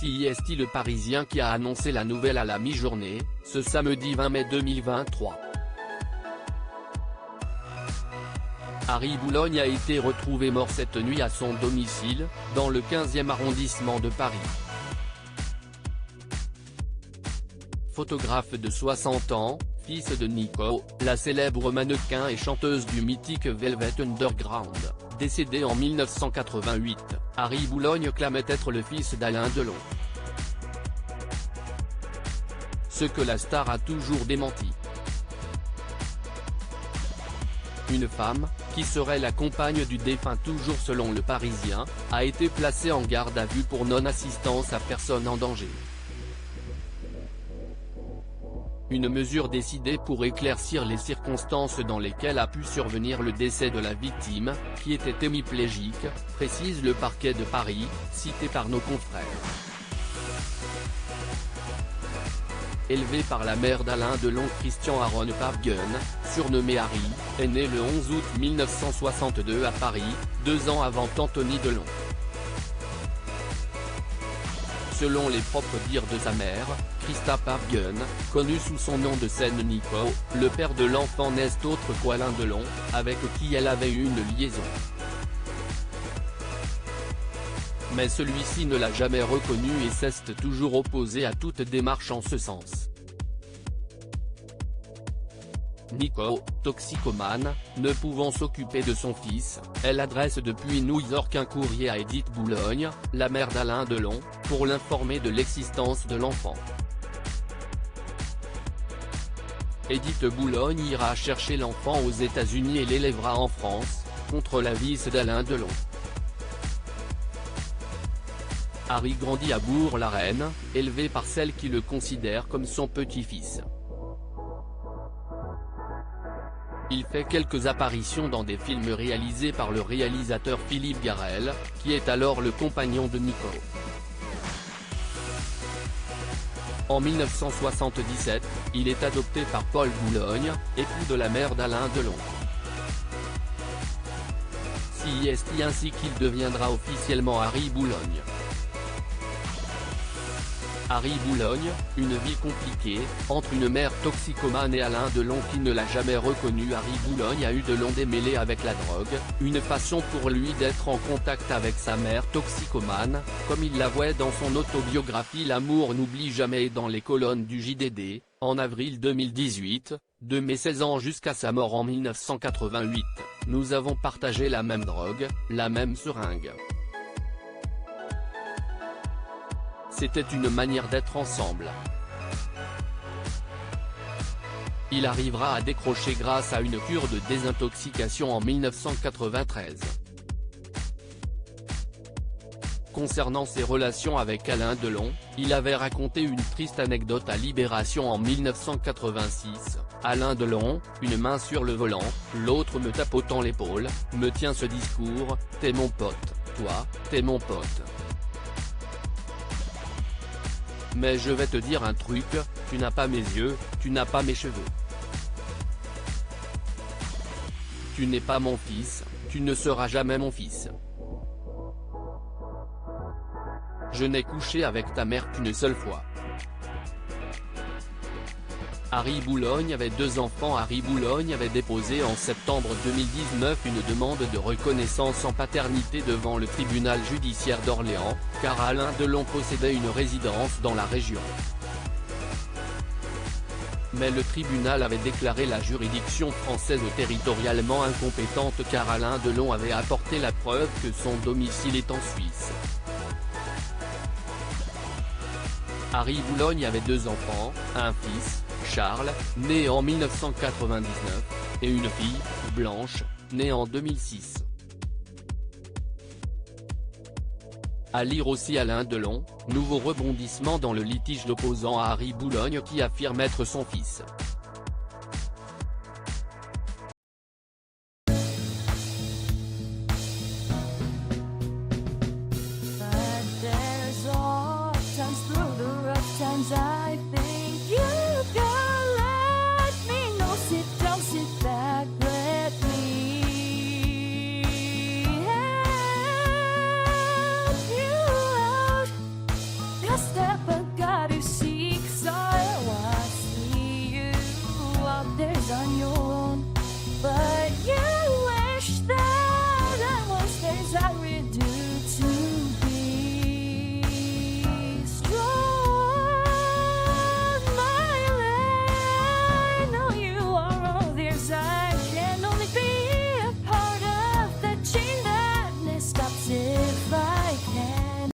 C'est le Parisien qui a annoncé la nouvelle à la mi-journée, ce samedi 20 mai 2023. Harry Boulogne a été retrouvé mort cette nuit à son domicile, dans le 15e arrondissement de Paris. Photographe de 60 ans, fils de Nico, la célèbre mannequin et chanteuse du mythique Velvet Underground, décédé en 1988, Harry Boulogne clamait être le fils d'Alain Delon. Ce que la star a toujours démenti. Une femme, qui serait la compagne du défunt toujours selon Le Parisien, a été placée en garde à vue pour non-assistance à personne en danger. Une mesure décidée pour éclaircir les circonstances dans lesquelles a pu survenir le décès de la victime, qui était hémiplégique, précise le parquet de Paris, cité par nos confrères. Élevé par la mère d'Alain Delon, Christian Aaron Papgen, surnommé Harry, est né le 11 août 1962 à Paris, 2 ans avant Anthony Delon. Selon les propres dires de sa mère, Christa Papgen, connue sous son nom de scène Nico, le père de l'enfant n'est autre qu'Alain Delon, avec qui elle avait eu une liaison. Mais celui-ci ne l'a jamais reconnu et s'est toujours opposé à toute démarche en ce sens. Nico, toxicomane, ne pouvant s'occuper de son fils, elle adresse depuis New York un courrier à Edith Boulogne, la mère d'Alain Delon, pour l'informer de l'existence de l'enfant. Edith Boulogne ira chercher l'enfant aux États-Unis et l'élèvera en France, contre l'avis d'Alain Delon. Harry grandit à Bourg-la-Reine, élevé par celle qui le considère comme son petit-fils. Il fait quelques apparitions dans des films réalisés par le réalisateur Philippe Garrel, qui est alors le compagnon de Nico. En 1977, il est adopté par Paul Boulogne, époux de la mère d'Alain Delon. C'est ainsi qu'il deviendra officiellement Harry Boulogne. Harry Boulogne, une vie compliquée, entre une mère toxicomane et Alain Delon qui ne l'a jamais reconnu. Harry Boulogne a eu de longs démêlés avec la drogue, une façon pour lui d'être en contact avec sa mère toxicomane, comme il l'avouait dans son autobiographie L'amour n'oublie jamais dans les colonnes du JDD, en avril 2018, de mes 16 ans jusqu'à sa mort en 1988, nous avons partagé la même drogue, la même seringue. C'était une manière d'être ensemble. Il arrivera à décrocher grâce à une cure de désintoxication en 1993. Concernant ses relations avec Alain Delon, il avait raconté une triste anecdote à Libération en 1986. Alain Delon, une main sur le volant, l'autre me tapotant l'épaule, me tient ce discours, t'es mon pote, toi, t'es mon pote. Mais je vais te dire un truc, tu n'as pas mes yeux, tu n'as pas mes cheveux. Tu n'es pas mon fils, tu ne seras jamais mon fils. Je n'ai couché avec ta mère qu'une seule fois. Harry Boulogne avait 2 enfants. Harry Boulogne avait déposé en septembre 2019 une demande de reconnaissance en paternité devant le tribunal judiciaire d'Orléans, car Alain Delon possédait une résidence dans la région. Mais le tribunal avait déclaré la juridiction française territorialement incompétente car Alain Delon avait apporté la preuve que son domicile est en Suisse. Harry Boulogne avait 2 enfants, un fils, Charles, né en 1999, et une fille, Blanche, née en 2006. À lire aussi Alain Delon, nouveau rebondissement dans le litige l'opposant à Harry Boulogne qui affirme être son fils. faster.